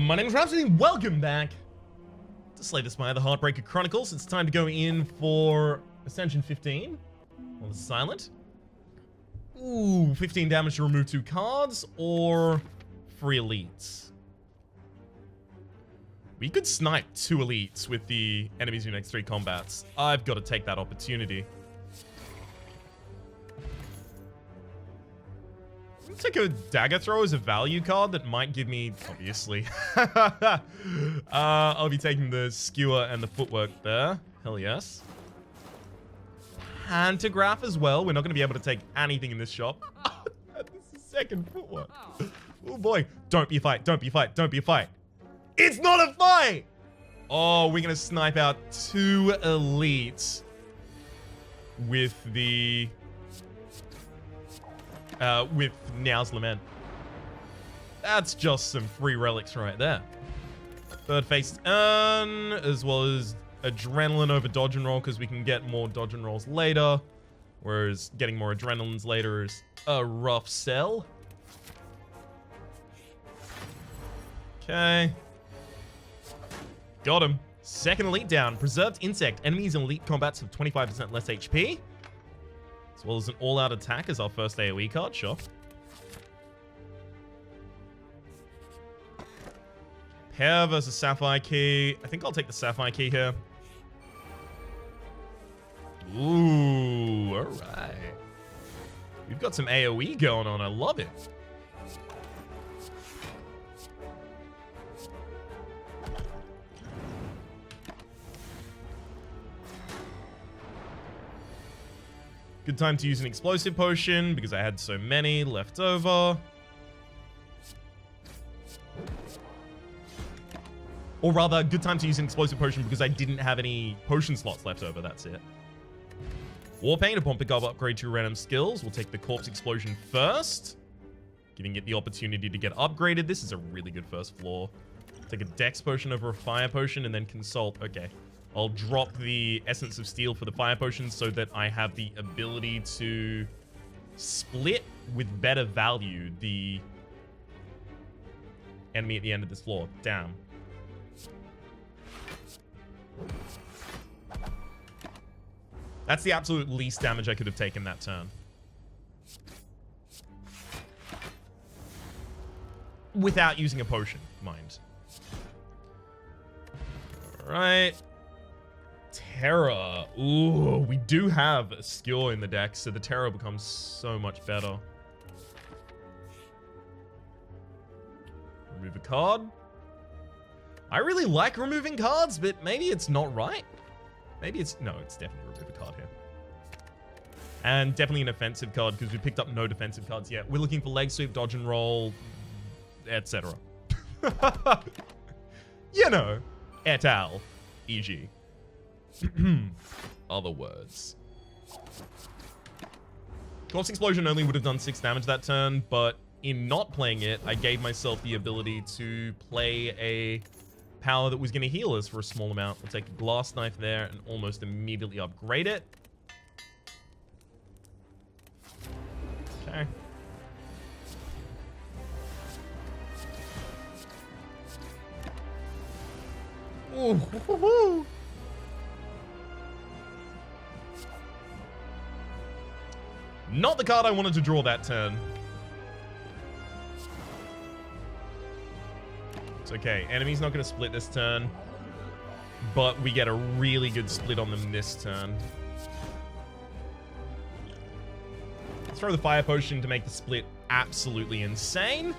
My name is Rhapsody, welcome back to Slay the Spire, the Heartbreaker Chronicles. It's time to go in for Ascension 15 on the Silent. Ooh, 15 damage to remove 2 cards, or free elites. We could snipe 2 elites with the enemies in next 3 combats. I've got to take that opportunity. Take a dagger throw as a value card that might give me, obviously. I'll be taking the skewer and the footwork there. Hell yes. Pantograph as well. We're not going to be able to take anything in this shop. This is second footwork. Oh boy. Don't be a fight. Don't be a fight. Don't be a fight. It's not a fight! Oh, we're going to snipe out 2 elites with the... with Now's Lament. That's just some free relics right there. Third phase earn, as well as adrenaline over dodge and roll, because we can get more dodge and rolls later. Whereas getting more adrenalines later is a rough sell. Okay. Got him. Second elite down. Preserved insect. Enemies in elite combats have 25% less HP. As well as an all-out attack as our first AoE card, sure. Pear versus Sapphire Key. I think I'll take the Sapphire Key here. Ooh, alright. We've got some AoE going on, I love it. Good time to use an explosive potion because I had so many left over. Or rather, good time to use an explosive potion because I didn't have any potion slots left over, that's it. Warpaint, upon pickup upgrade to random skills. We'll take the Corpse Explosion first, giving it the opportunity to get upgraded. This is a really good first floor. Take a Dex potion over a Fire potion and then Consult. Okay. I'll drop the Essence of Steel for the Fire Potions so that I have the ability to split with better value the enemy at the end of this floor. Damn. That's the absolute least damage I could have taken that turn. Without using a potion, mind. Alright. Terror. Ooh, we do have a skill in the deck, so the Terror becomes so much better. Remove a card. I really like removing cards, but maybe it's not right. Maybe it's... No, it's definitely remove a card here. And definitely an offensive card, because we picked up no defensive cards yet. We're looking for leg sweep, dodge and roll, etc. You know, et al. E.g. Other words. Corpse Explosion only would have done 6 damage that turn, but in not playing it, I gave myself the ability to play a power that was going to heal us for a small amount. We'll take a Glass Knife there and almost immediately upgrade it. Okay. Ooh, hoo, hoo, hoo. Not the card I wanted to draw that turn. It's okay. Enemy's not going to split this turn. But we get a really good split on them this turn. Let's throw the Fire Potion to make the split absolutely insane.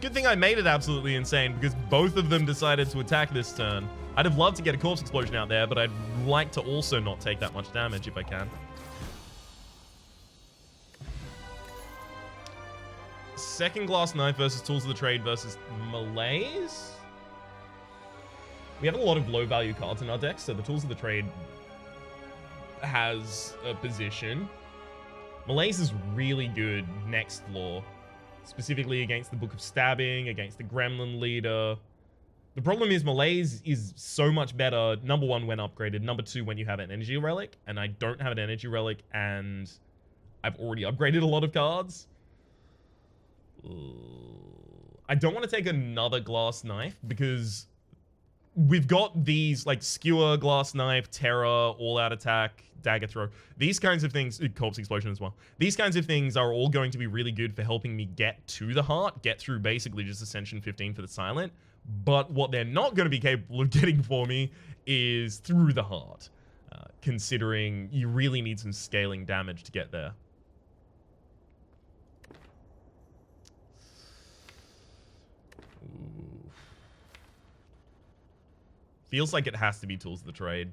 Good thing I made it absolutely insane because both of them decided to attack this turn. I'd have loved to get a Corpse Explosion out there, but I'd like to also not take that much damage if I can. Second Glass Knife versus Tools of the Trade versus Malaise. We have a lot of low value cards in our deck, so the Tools of the Trade has a position. Malaise is really good next floor, specifically against the Book of Stabbing, against the Gremlin Leader. The problem is Malaise is so much better, number 1, when upgraded, number 2, when you have an Energy Relic, and I don't have an Energy Relic, and I've already upgraded a lot of cards. Ooh. I don't want to take another glass knife because we've got these like skewer, glass knife, terror, all out attack, dagger throw. These kinds of things, corpse explosion as well. These kinds of things are all going to be really good for helping me get to the heart, get through basically just Ascension 15 for the silent. But what they're not going to be capable of getting for me is through the heart, considering you really need some scaling damage to get there. Ooh. Feels like it has to be Tools of the Trade.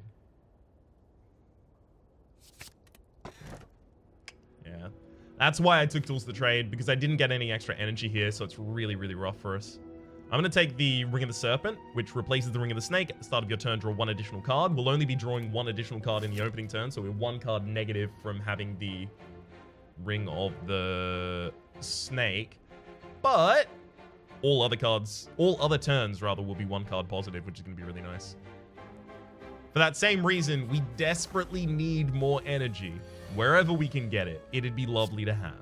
Yeah. That's why I took Tools of the Trade, because I didn't get any extra energy here, so it's really, really rough for us. I'm going to take the Ring of the Serpent, which replaces the Ring of the Snake. At the start of your turn, draw one additional card. We'll only be drawing one additional card in the opening turn, so we're one card negative from having the Ring of the Snake. But all other turns, rather, will be one card positive, which is going to be really nice. For that same reason, we desperately need more energy. Wherever we can get it, it'd be lovely to have.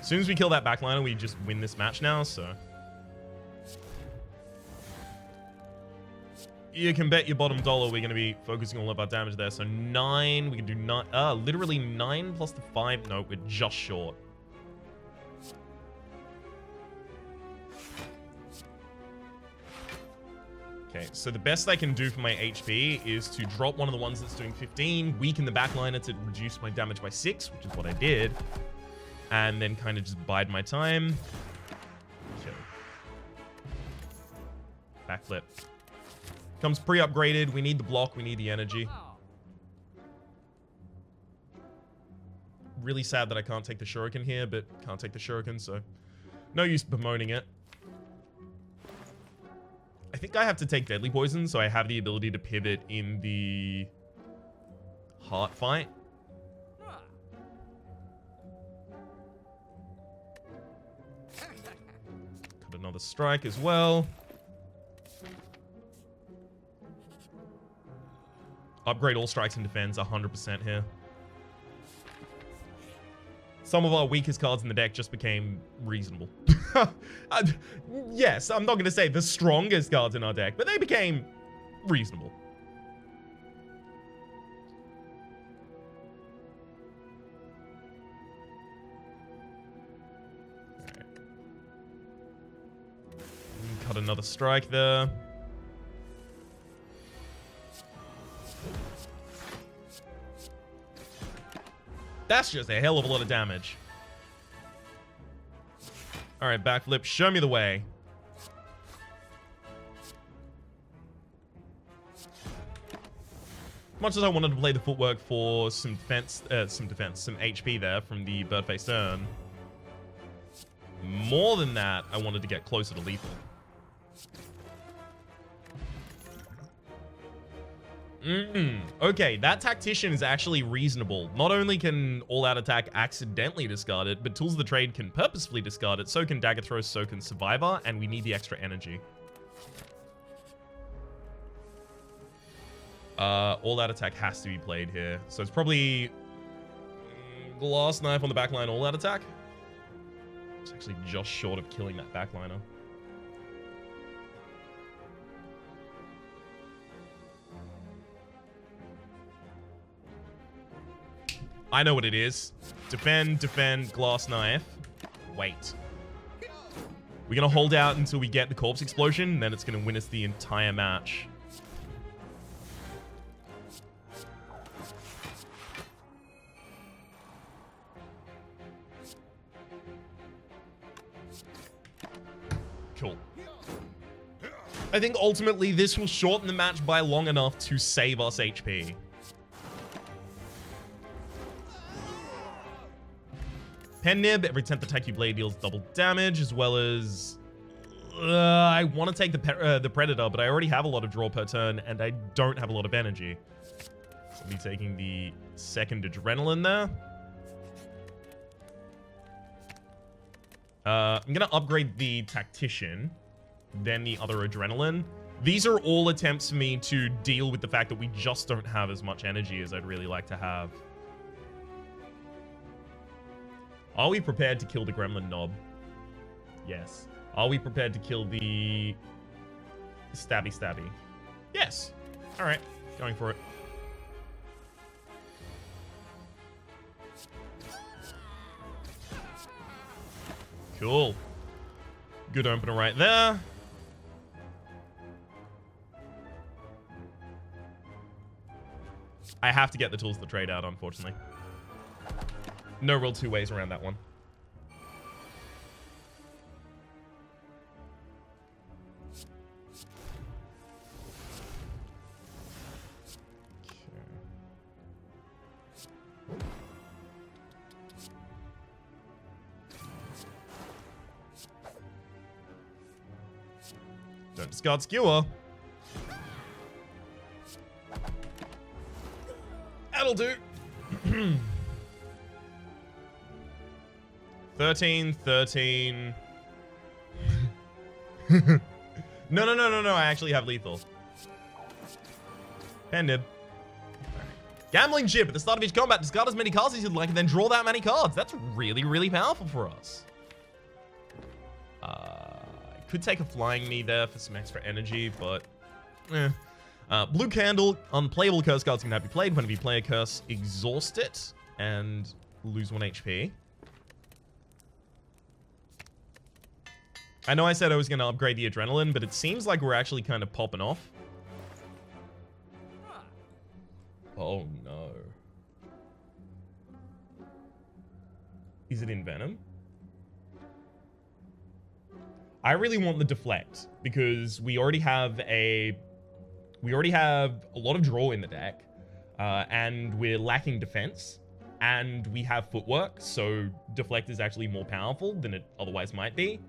As soon as we kill that backliner, we just win this match now, so. You can bet your bottom dollar we're going to be focusing all of our damage there. So 9, we can do 9, literally 9 plus the 5. No, we're just short. Okay, so the best I can do for my HP is to drop one of the ones that's doing 15, weaken the backliner to reduce my damage by 6, which is what I did. And then kind of just bide my time. Okay. Backflip. Comes pre-upgraded. We need the block. We need the energy. Really sad that I can't take the shuriken here, but can't take the shuriken, so no use bemoaning it. I think I have to take deadly poison, so I have the ability to pivot in the heart fight. Cut another strike as well. Upgrade all strikes and defense 100% here. Some of our weakest cards in the deck just became reasonable. Yes, I'm not going to say the strongest cards in our deck, but they became reasonable. Right. Cut another strike there. That's just a hell of a lot of damage. Alright, backflip, show me the way. Much as I wanted to play the footwork for some defense, some HP there from the bird-faced urn. More than that, I wanted to get closer to lethal. Okay, that tactician is actually reasonable. Not only can all-out attack accidentally discard it, but Tools of the Trade can purposefully discard it, so can Dagger Throw, so can Survivor, and we need the extra energy. All-out attack has to be played here. So it's probably Glass Knife on the backline all-out attack. It's actually just short of killing that backliner. I know what it is. Defend, defend, Glass Knife. Wait. We're going to hold out until we get the Corpse Explosion, and then it's going to win us the entire match. Cool. I think ultimately this will shorten the match by long enough to save us HP. Pen Nib, every 10th attack you play deals double damage, as well as... I want to take the Predator, but I already have a lot of draw per turn, and I don't have a lot of energy. So I'll be taking the second Adrenaline there. I'm going to upgrade the Tactician, then the other Adrenaline. These are all attempts for me to deal with the fact that we just don't have as much energy as I'd really like to have. Are we prepared to kill the gremlin knob? Yes. Are we prepared to kill the stabby? Yes. All right. Going for it. Cool. Good opener right there. I have to get the tools to trade out, unfortunately. No real two ways around that one. Don't discard skewer. That'll do. 13. No. I actually have lethal. Pended. Gambling chip. At the start of each combat, discard as many cards as you'd like and then draw that many cards. That's really, really powerful for us. Could take a flying knee there for some extra energy, but blue candle. Unplayable curse cards can now be played. Whenever you play a curse, exhaust it and lose 1 HP. I know I said I was going to upgrade the adrenaline, but it seems like we're actually kind of popping off. Oh no. Is it in Venom? I really want the deflect because we already have a lot of draw in the deck, and we're lacking defense, and we have footwork, so deflect is actually more powerful than it otherwise might be.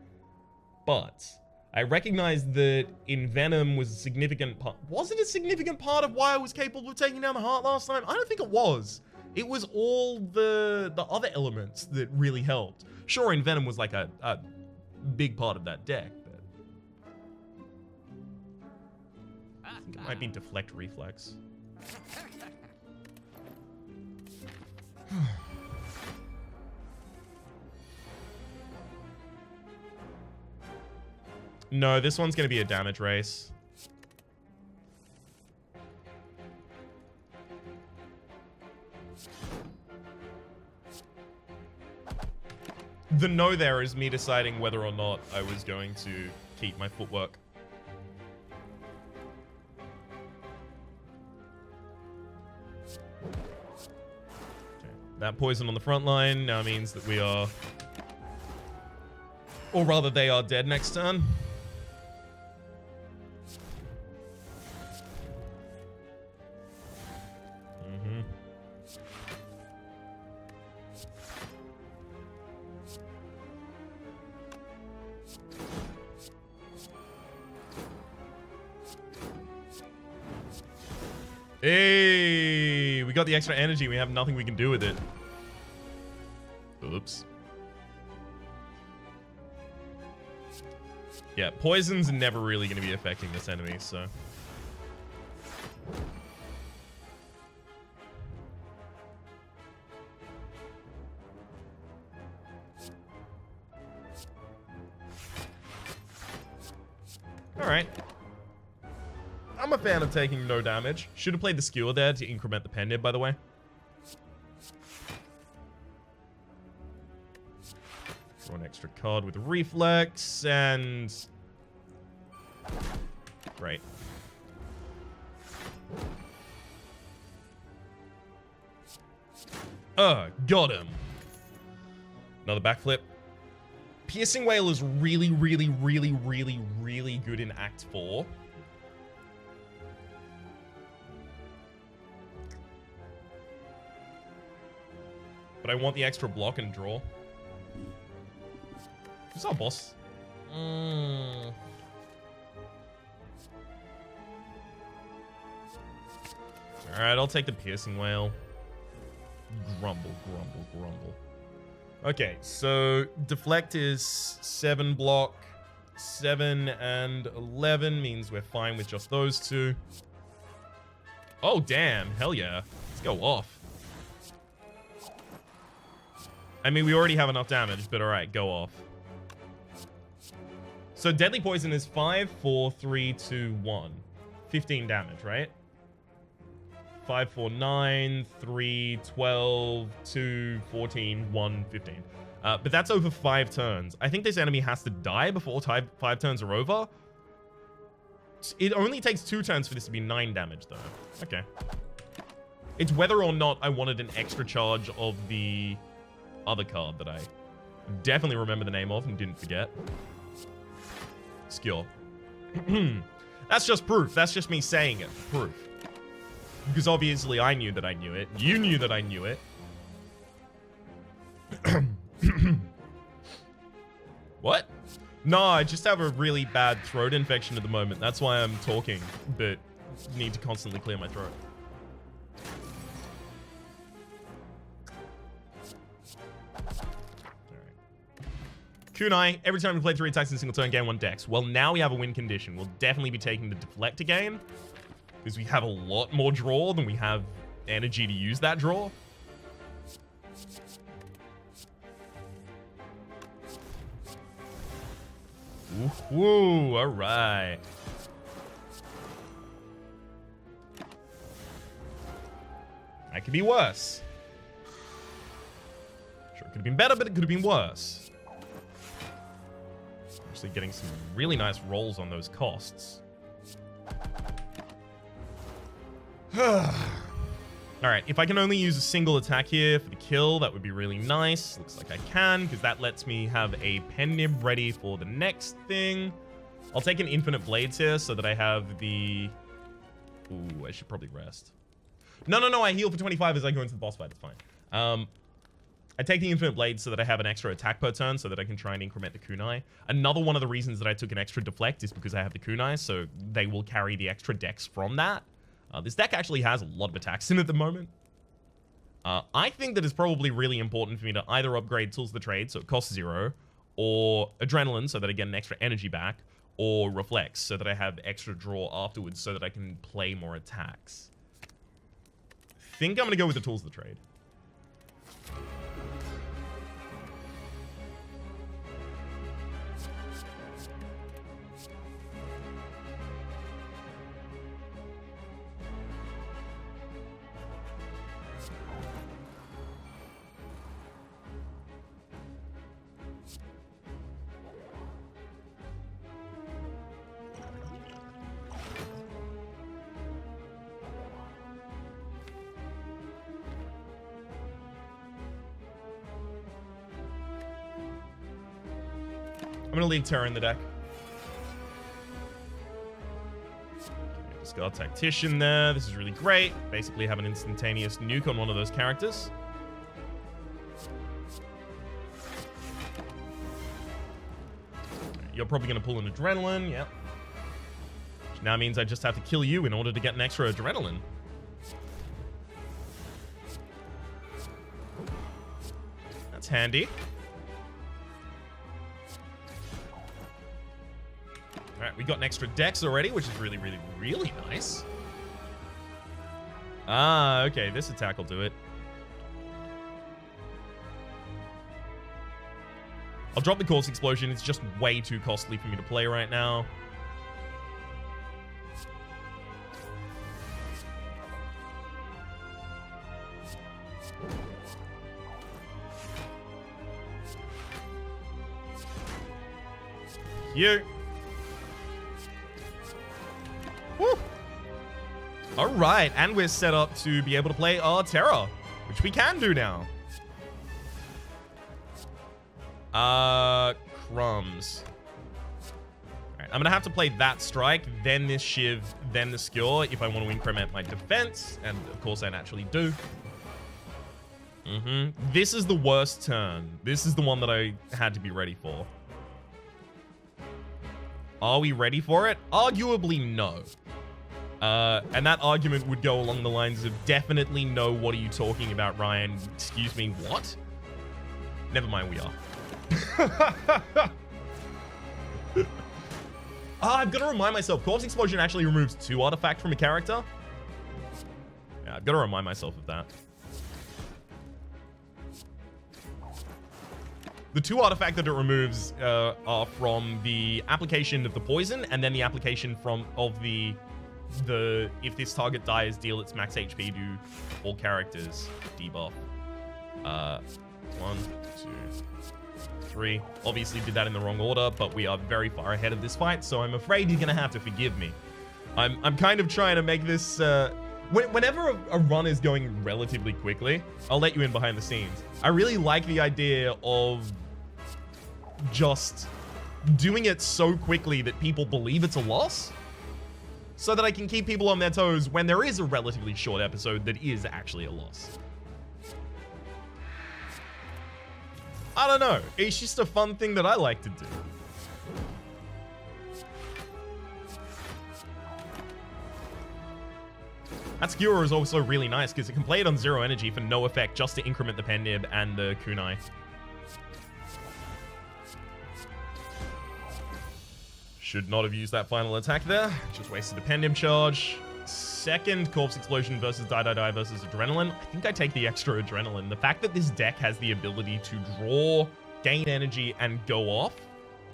But I recognize that in Venom was a significant part. Was it a significant part of why I was capable of taking down the heart last time? I don't think it was. It was all the other elements that really helped. Sure, in Venom was like a big part of that deck, but I think it might be deflect reflex. No, this one's gonna be a damage race. The no there is me deciding whether or not I was going to keep my footwork. Okay. That poison on the front line now means that we are... Or rather, they are dead next turn. Hey, we got the extra energy. We have nothing we can do with it. Oops. Yeah, poison's never really going to be affecting this enemy, so... Alright. I'm a fan of taking no damage. Should have played the skewer there to increment the pen nib, by the way. Draw an extra card with reflex, and... Great. Got him. Another backflip. Piercing Wail is really, really, really, really, really good in Act 4. But I want the extra block and draw. Who's our boss? Alright, I'll take the Piercing Wail. Grumble, grumble, grumble. Okay, so deflect is 7 block. 7 and 11 means we're fine with just those two. Oh, damn. Hell yeah. Let's go off. I mean, we already have enough damage, but alright, go off. So deadly poison is 5, 4, 3, 2, 1. 15 damage, right? 5, 4, 9, 3, 12, 2, 14, 1, 15. But that's over 5 turns. I think this enemy has to die before 5 turns are over. It only takes 2 turns for this to be 9 damage, though. Okay. It's whether or not I wanted an extra charge of the other card that I definitely remember the name of and didn't forget. Skill. That's just proof. That's just me saying it. Proof. Because obviously I knew that I knew it. You knew that I knew it. What? No, I just have a really bad throat infection at the moment. That's why I'm talking, but need to constantly clear my throat. Kunai, every time we play 3 attacks in a single turn, gain 1 dex. Well, now we have a win condition. We'll definitely be taking the deflect again, because we have a lot more draw than we have energy to use that draw. Woo, all right. That could be worse. Sure, it could have been better, but it could have been worse. Actually getting some really nice rolls on those costs. Alright, if I can only use a single attack here for the kill, that would be really nice. Looks like I can, because that lets me have a pen nib ready for the next thing. I'll take an infinite blades here so that I have the... Ooh, I should probably rest. No, I heal for 25 as I go into the boss fight. It's fine. I take the infinite blades so that I have an extra attack per turn so that I can try and increment the kunai. Another one of the reasons that I took an extra deflect is because I have the kunai, so they will carry the extra dex from that. This deck actually has a lot of attacks in it at the moment. I think that it's probably really important for me to either upgrade Tools of the Trade, so it costs 0, or Adrenaline, so that I get an extra energy back, or Reflex, so that I have extra draw afterwards, so that I can play more attacks. I think I'm going to go with the Tools of the Trade. I'm going to leave Terra in the deck. Just got Tactician there. This is really great. Basically have an instantaneous nuke on one of those characters. You're probably going to pull an Adrenaline. Yep. Which now means I just have to kill you in order to get an extra Adrenaline. That's handy. Alright, we got an extra dex already, which is really, really, really nice. Ah, okay, this attack will do it. I'll drop the Corpse Explosion. It's just way too costly for me to play right now. You. Woo. All right, and we're set up to be able to play our Terra, which we can do now. Crumbs. All right, I'm gonna have to play that strike, then this Shiv, then the Skewer if I want to increment my defense, and of course I naturally do. This is the worst turn. This is the one that I had to be ready for. Are we ready for it? Arguably, no. And that argument would go along the lines of definitely no, what are you talking about, Ryan? Excuse me, what? Never mind, we are. I've got to remind myself, Corpse Explosion actually removes 2 artifacts from a character. Yeah, I've got to remind myself of that. The two artifacts that it removes are from the application of the poison and then the application of the if this target dies, deal its max HP to all characters debuff. 1, 2, 3. Obviously did that in the wrong order, but we are very far ahead of this fight, so I'm afraid you're gonna have to forgive me. I'm kind of trying to make this whenever a run is going relatively quickly, I'll let you in behind the scenes. I really like the idea of just doing it so quickly that people believe it's a loss, so that I can keep people on their toes when there is a relatively short episode that is actually a loss. I don't know. It's just a fun thing that I like to do. That skewer is also really nice because it can play it on 0 energy for no effect, just to increment the pen nib and the kunai. Should not have used that final attack there. Just wasted a pen nib charge. Second corpse explosion versus die versus adrenaline. I think I take the extra adrenaline. The fact that this deck has the ability to draw, gain energy, and go off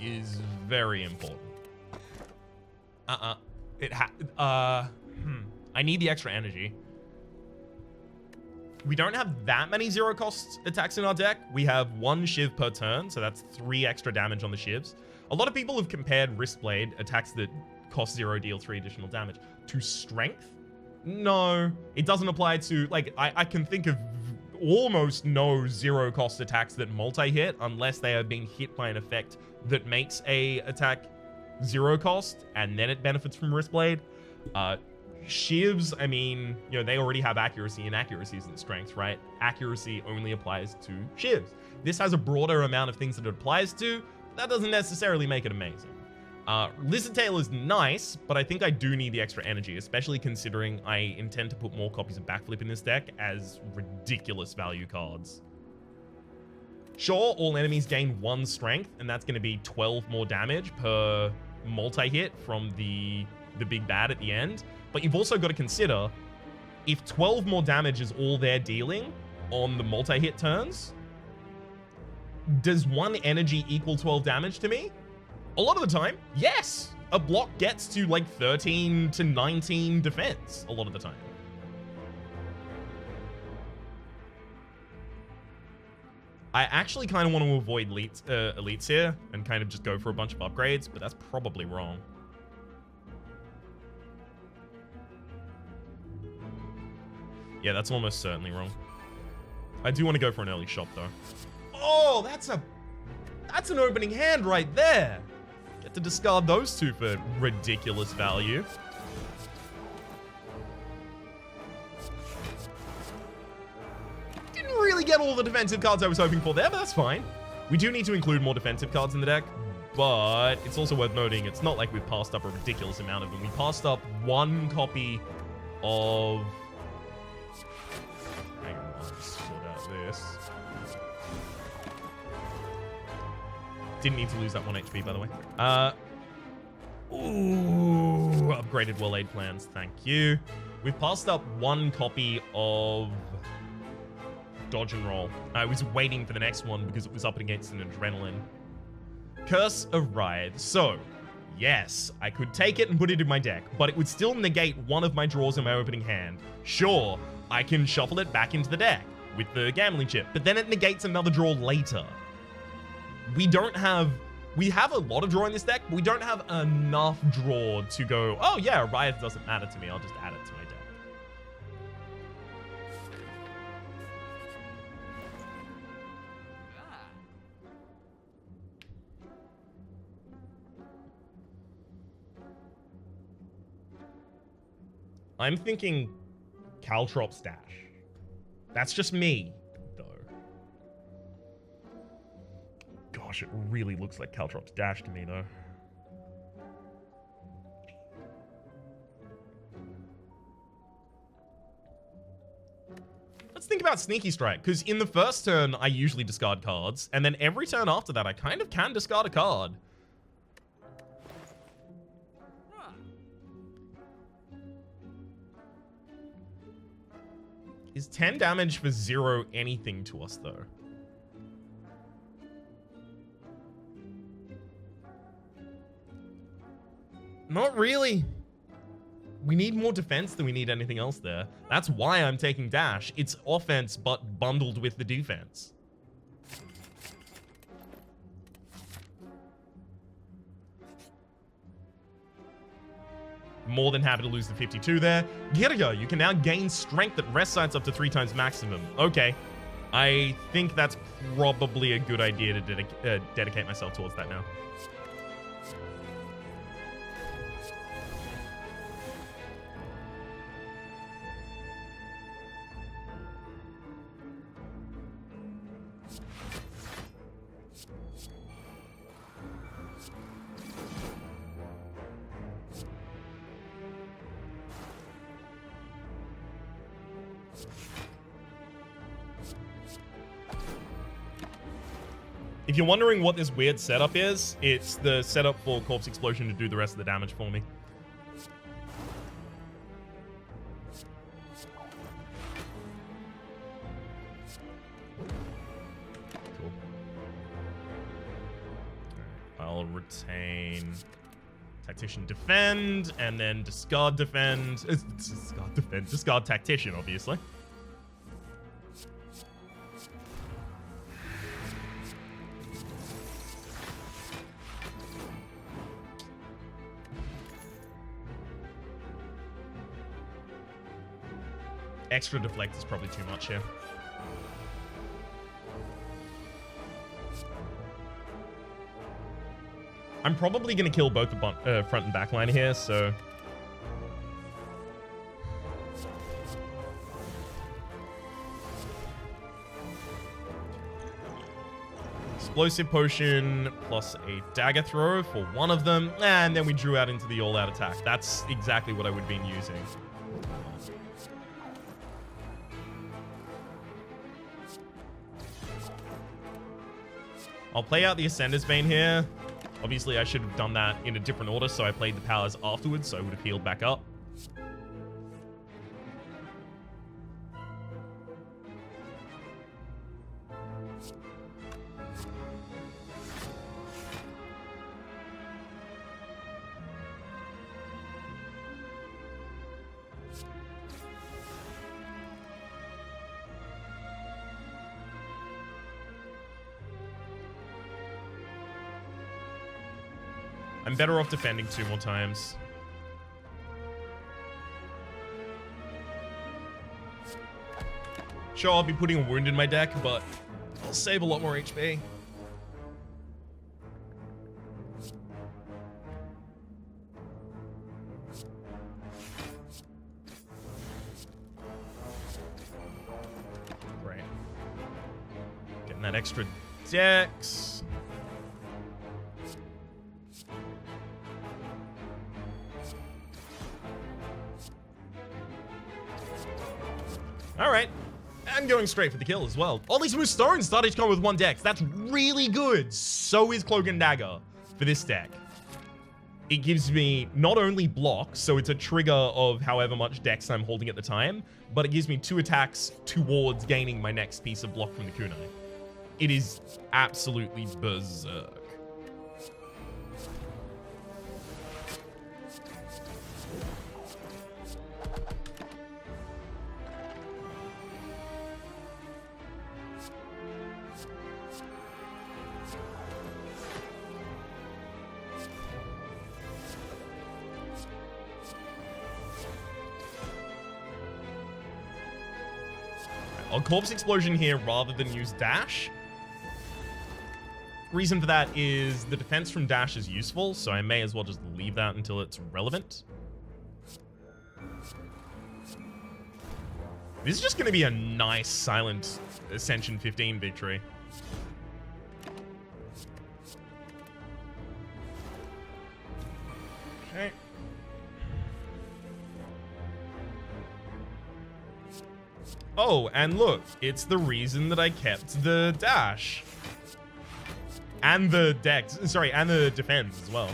is very important. I need the extra energy. We don't have that many 0 cost attacks in our deck. We have 1 shiv per turn, so that's 3 extra damage on the shivs. A lot of people have compared Wristblade, attacks that cost 0, deal 3 additional damage, to strength. No, it doesn't apply to, like, I can think of almost no 0 cost attacks that multi-hit unless they are being hit by an effect that makes a attack 0 cost and then it benefits from Wristblade. Shivs, I mean, you know, they already have accuracy, and accuracy isn't strength, right? Accuracy only applies to shivs. This has a broader amount of things that it applies to. That doesn't necessarily make it amazing. Lizard Tail is nice, but I think I do need the extra energy, especially considering I intend to put more copies of Backflip in this deck as ridiculous value cards. Sure, all enemies gain 1 strength, and that's going to be 12 more damage per multi-hit from the big bad at the end. But you've also got to consider, if 12 more damage is all they're dealing on the multi-hit turns, does 1 energy equal 12 damage to me? A lot of the time, yes. A block gets to like 13 to 19 defense a lot of the time. I actually kind of want to avoid elites here and kind of just go for a bunch of upgrades, but that's probably wrong. Yeah, that's almost certainly wrong. I do want to go for an early shop, though. Oh, that's an opening hand right there. Get to discard those 2 for ridiculous value. Didn't really get all the defensive cards I was hoping for there, but that's fine. We do need to include more defensive cards in the deck, but it's also worth noting it's not like we've passed up a ridiculous amount of them. We passed up 1 copy of... Hang on, let's sort out this. Didn't need to lose that 1 HP, by the way. Ooh, upgraded Well Aid plans, thank you. We've passed up 1 copy of Dodge and Roll. I was waiting for the next one because it was up against an Adrenaline. Curse of Writhe. So, yes, I could take it and put it in my deck, but it would still negate 1 of my draws in my opening hand. Sure, I can shuffle it back into the deck with the gambling chip, but then it negates another draw later. We have a lot of draw in this deck, but we don't have enough draw to go, oh yeah, Writhe doesn't matter to me, I'll just add it to my deck. I'm thinking Caltrops Dash. That's just me, though. Gosh, it really looks like Caltrops Dash to me, though. Let's think about Sneaky Strike, because in the first turn, I usually discard cards, and then every turn after that, I kind of can discard a card. Is 10 damage for 0 anything to us, though? Not really. We need more defense than we need anything else there. That's why I'm taking dash. It's offense, but bundled with the defense. More than happy to lose the 52 there. Girga, you can now gain strength at rest sites up to 3 times maximum. Okay. I think that's probably a good idea to dedicate myself towards that now. If you're wondering what this weird setup is, it's the setup for Corpse Explosion to do the rest of the damage for me. Cool. I'll retain Tactician Defend, and then Discard Defend. Discard Defend. Discard Tactician, obviously. Extra deflect is probably too much here. I'm probably going to kill both the front and back line here, so... Explosive Potion plus a Dagger Throw for one of them, and then we drew out into the all-out attack. That's exactly what I would have been using. I'll play out the Ascender's Bane here. Obviously, I should have done that in a different order, so I played the powers afterwards, so I would have healed back up. I'm better off defending 2 more times. Sure, I'll be putting a wound in my deck, but I'll save a lot more HP. Great. Getting that extra dex. All right, I'm going straight for the kill as well. All these smooth stones started to come with 1 dex. That's really good. So is Cloak and Dagger for this deck. It gives me not only block, so it's a trigger of however much dex I'm holding at the time, but it gives me 2 attacks towards gaining my next piece of block from the kunai. It is absolutely berserk. I'll Corpse Explosion here rather than use Dash. Reason for that is the defense from Dash is useful, so I may as well just leave that until it's relevant. This is just going to be a nice silent Ascension 15 victory. Okay. Oh, and look, it's the reason that I kept the dash. And the dex, sorry, and the defense as well.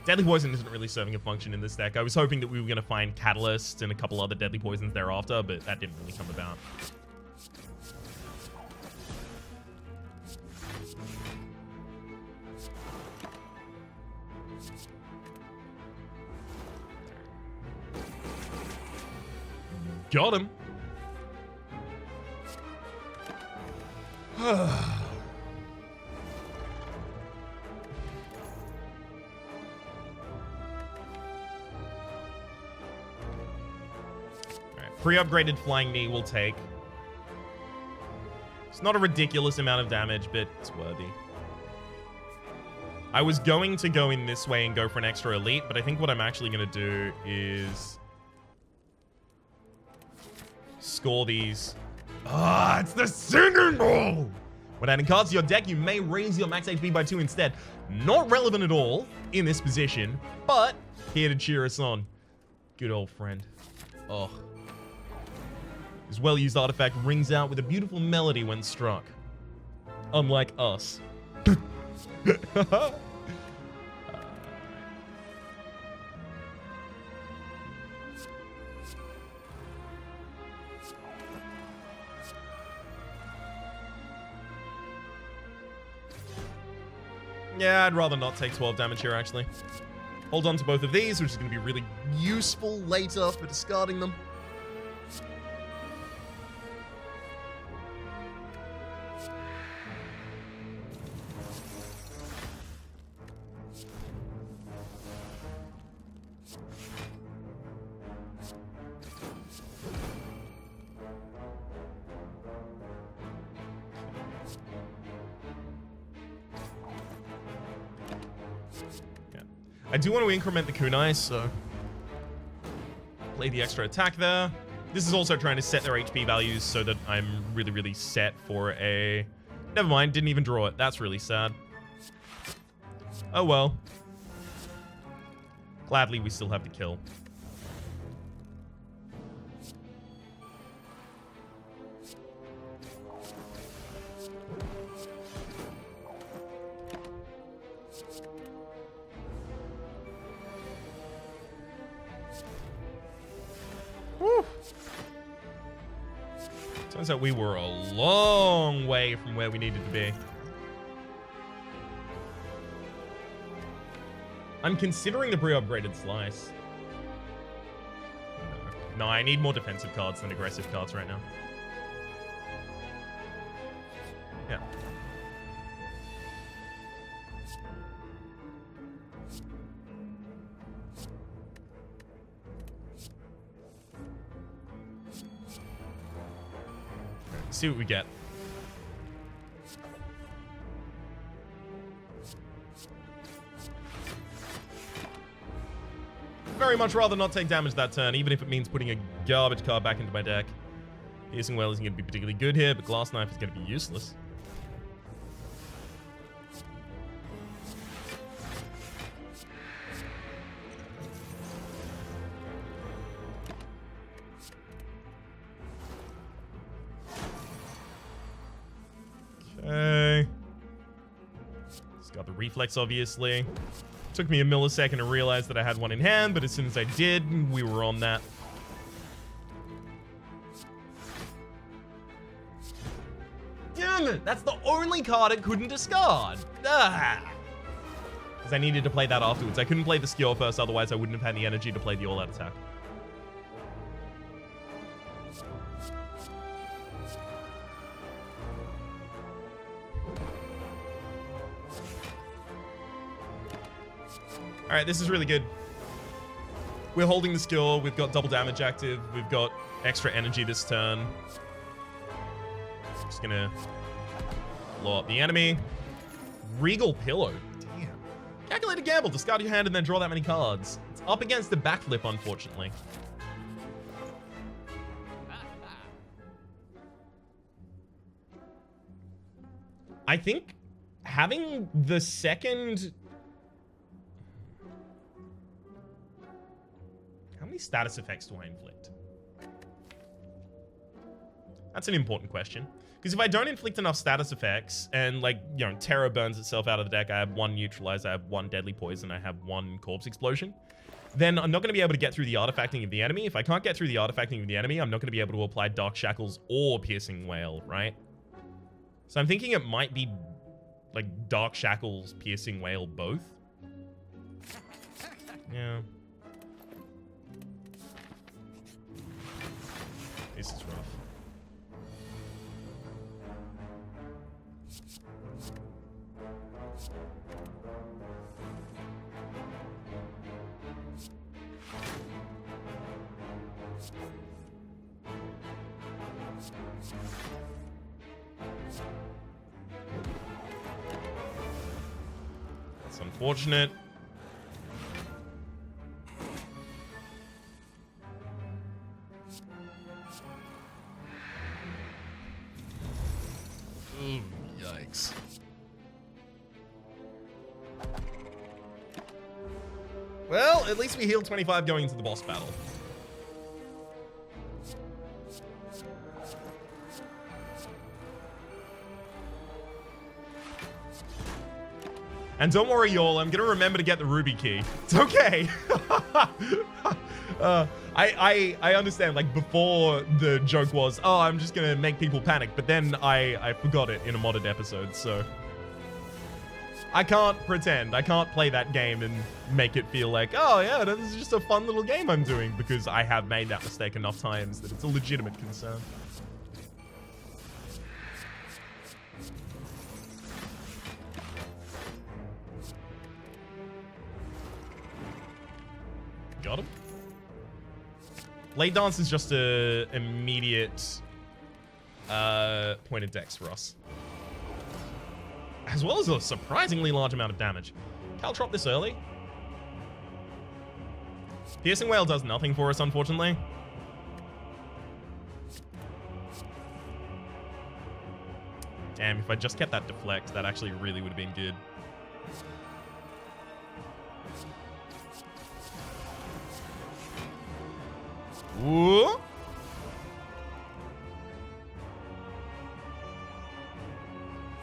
Deadly Poison isn't really serving a function in this deck. I was hoping that we were going to find Catalyst and a couple other Deadly Poisons thereafter, but that didn't really come about. Got him. Alright, pre-upgraded flying knee will take. It's not a ridiculous amount of damage, but it's worthy. I was going to go in this way and go for an extra elite, but I think what I'm actually going to do is score these. Ah, it's the singing bowl! When adding cards to your deck, you may raise your max HP by 2 instead. Not relevant at all in this position, but here to cheer us on. Good old friend. Oh. This well-used artifact rings out with a beautiful melody when struck. Unlike us. Yeah, I'd rather not take 12 damage here, actually. Hold on to both of these, which is going to be really useful later for discarding them. I do want to increment the kunai, so play the extra attack there. This is also trying to set their HP values so that I'm really, really set for a... Never mind, didn't even draw it. That's really sad. Oh well. Gladly, we still have the kill. Turns out we were a long way from where we needed to be. I'm considering the pre-upgraded slice. No, I need more defensive cards than aggressive cards right now. Yeah. See what we get. Very much rather not take damage that turn, even if it means putting a garbage card back into my deck. Piercing Well isn't going to be particularly good here, but Glass Knife is going to be useless. Okay. It's got the reflex, obviously. Took me a millisecond to realize that I had one in hand, but as soon as I did, we were on that. Damn it! That's the only card it couldn't discard! Ah! Because I needed to play that afterwards. I couldn't play the skill first, otherwise I wouldn't have had the energy to play the all-out attack. Alright, this is really good. We're holding the skill, we've got double damage active, we've got extra energy this turn. Just gonna blow up the enemy. Regal Pillow. Damn. Calculated gamble, discard your hand and then draw that many cards. It's up against the backflip, unfortunately. I think having the second... How many status effects do I inflict? That's an important question. Because if I don't inflict enough status effects, and like, you know, Terror burns itself out of the deck, I have one Neutralize, I have one Deadly Poison, I have one Corpse Explosion, then I'm not going to be able to get through the artifacting of the enemy. If I can't get through the artifacting of the enemy, I'm not going to be able to apply Dark Shackles or Piercing Wail, right? So I'm thinking it might be like Dark Shackles, Piercing Wail, both. Yeah. That's unfortunate. Ooh, yikes. Well, at least we healed 25 going into the boss battle. And don't worry, y'all, I'm gonna remember to get the ruby key. It's okay. I understand, like, before the joke was, oh, I'm just gonna make people panic, but then I forgot it in a modded episode, so I can't pretend. I can't play that game and make it feel like, oh yeah, this is just a fun little game I'm doing, because I have made that mistake enough times that it's a legitimate concern. Got him. Blade Dance is just a immediate point of dex for us. As well as a surprisingly large amount of damage. Caltrop this early. Piercing Whale does nothing for us, unfortunately. Damn, if I just kept that deflect, that actually really would have been good. Ooh.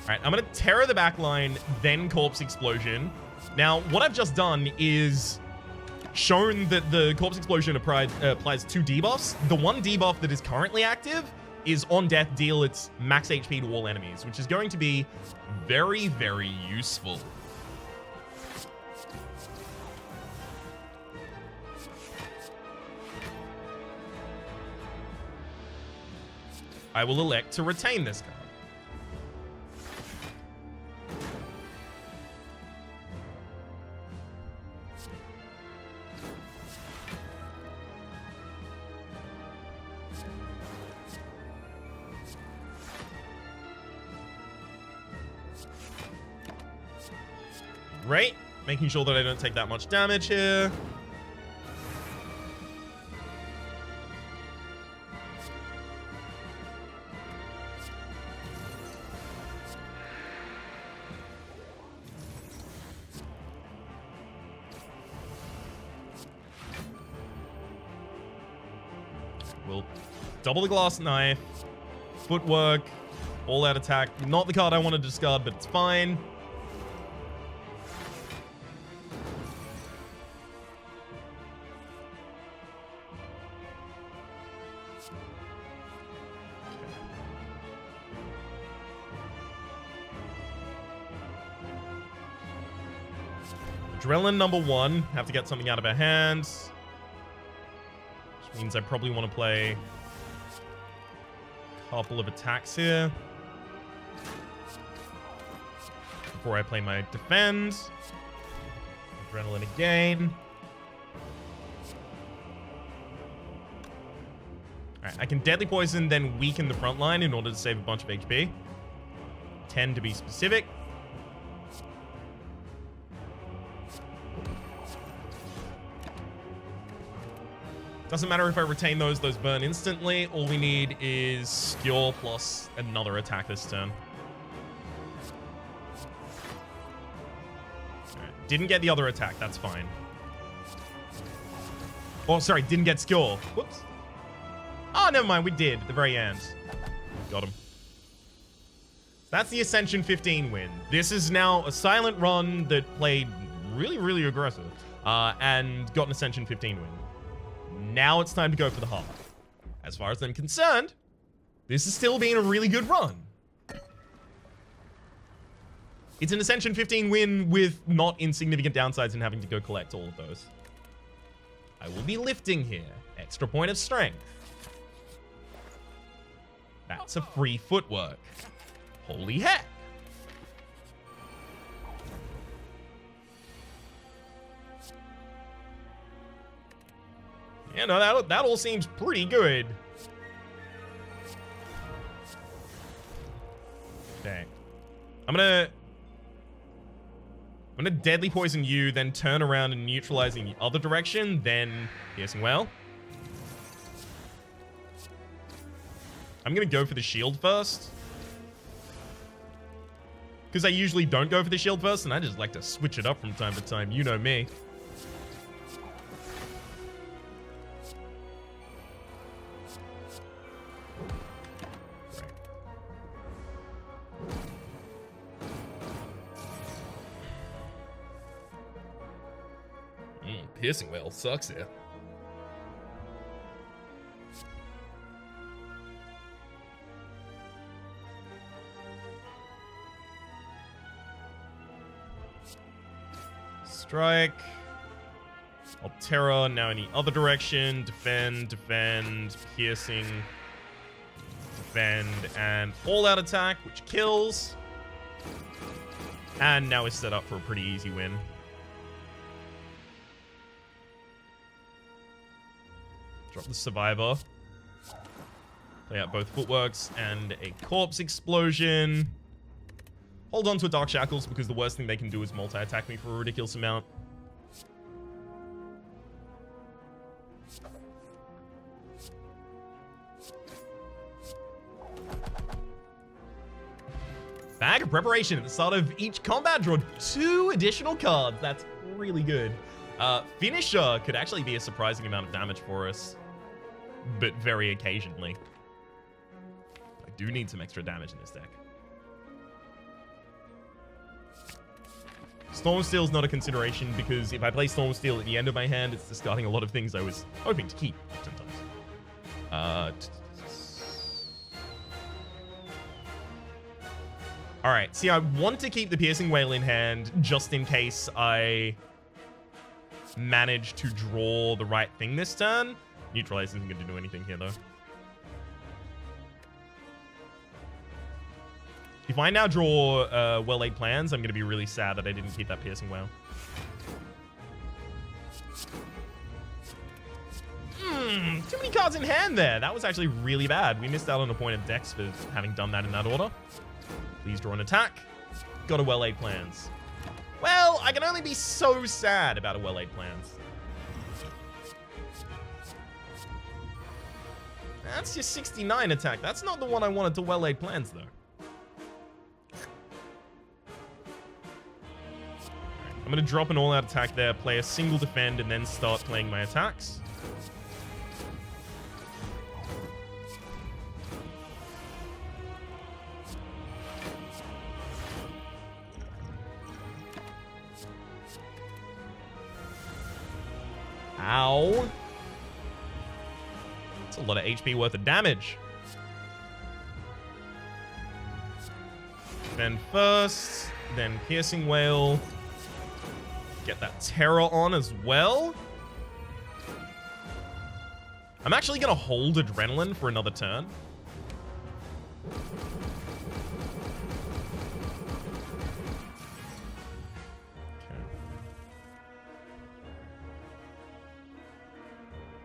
Alright, I'm going to Terror the backline, then Corpse Explosion. Now, what I've just done is shown that the Corpse Explosion applies 2 debuffs. The one debuff that is currently active is on death deal its max HP to all enemies, which is going to be very, very useful. I will elect to retain this card. Great. Making sure that I don't take that much damage here. We'll double the glass knife, footwork, all out attack. Not the card I want to discard, but it's fine. Adrenaline number 1. Have to get something out of our hands. Which means I probably want to play a couple of attacks here before I play my defend. Adrenaline again. Alright, I can Deadly Poison, then weaken the front line in order to save a bunch of HP. 10 to be specific. Doesn't matter if I retain those burn instantly. All we need is skill plus another attack this turn. Right. Didn't get the other attack, that's fine. Oh, sorry, didn't get skill. Whoops. Oh, never mind, we did at the very end. Got him. That's the Ascension 15 win. This is now a silent run that played really, really aggressive and got an Ascension 15 win. Now it's time to go for the heart. As far as I'm concerned, this has still been a really good run. It's an Ascension 15 win with not insignificant downsides in having to go collect all of those. I will be lifting here. Extra point of strength. That's a free footwork. Holy heck. You know, that all seems pretty good. Okay. I'm gonna deadly poison you, then turn around and neutralize in the other direction, then piercing well. I'm gonna go for the shield first. Because I usually don't go for the shield first, and I just like to switch it up from time to time. You know me. Piercing well sucks here. Strike. Altera, now in the other direction. Defend, defend, piercing, defend, and all-out attack, which kills. And now we're set up for a pretty easy win. Drop the survivor. Play out both footworks and a corpse explosion. Hold on to a Dark Shackles because the worst thing they can do is multi-attack me for a ridiculous amount. Bag of Preparation. At the start of each combat, draw 2 additional cards. That's really good. Finisher could actually be a surprising amount of damage for us, but very occasionally. I do need some extra damage in this deck. Stormsteel's not a consideration because if I play Stormsteel at the end of my hand, it's discarding a lot of things I was hoping to keep sometimes. Alright, see, I want to keep the Piercing Wail in hand just in case I manage to draw the right thing this turn. Neutralize isn't going to do anything here, though. If I now draw Well-Laid Plans, I'm going to be really sad that I didn't keep that Piercing Wail. Too many cards in hand there. That was actually really bad. We missed out on a point of Dex for having done that in that order. Please draw an attack. Got a Well-Laid Plans. Well, I can only be so sad about a Well-Laid Plans. That's your 69 attack. That's not the one I wanted to Well-Laid Plans, though. I'm going to drop an all-out attack there, play a single defend, and then start playing my attacks. Ow. That's a lot of HP worth of damage. Then first, then Piercing Wail. Get that Terror on as well. I'm actually going to hold Adrenaline for another turn.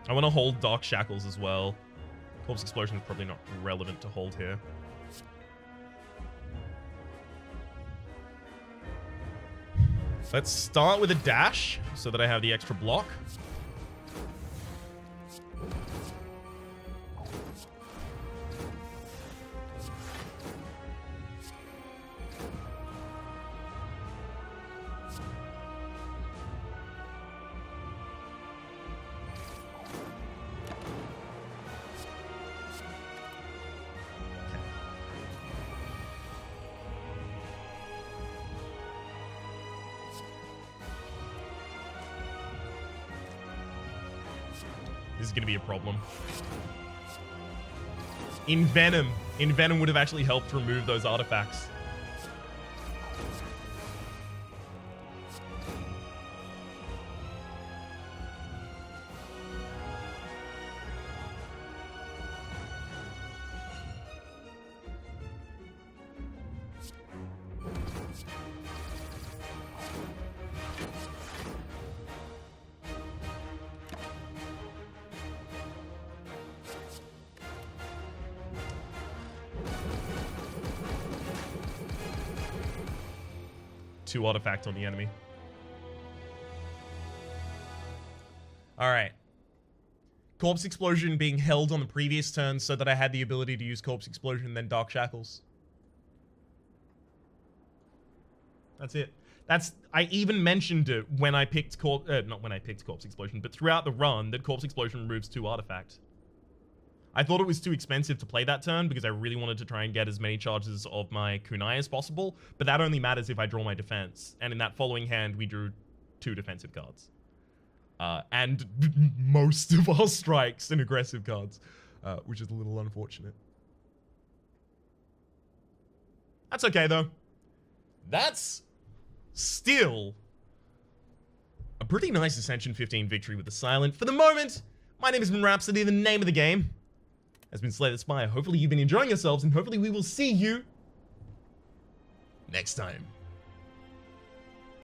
I want to hold Dark Shackles as well. Corpse Explosion is probably not relevant to hold here. Let's start with a dash so that I have the extra block. This is going to be a problem. Envenom would have actually helped remove those artifacts. 2 artifact on the enemy. Alright. Corpse Explosion being held on the previous turn so that I had the ability to use Corpse Explosion and then Dark Shackles. That's it. I even mentioned it when I picked not when I picked Corpse Explosion, but throughout the run that Corpse Explosion removes 2 artifact. I thought it was too expensive to play that turn because I really wanted to try and get as many charges of my kunai as possible, but that only matters if I draw my defense. And in that following hand, we drew 2 defensive cards. And most of our strikes and aggressive cards, which is a little unfortunate. That's okay, though. That's still a pretty nice Ascension 15 victory with the Silent. For the moment, my name has been Rhapsody. The name of the game has been Slay the Spire. Hopefully you've been enjoying yourselves, and hopefully we will see you next time.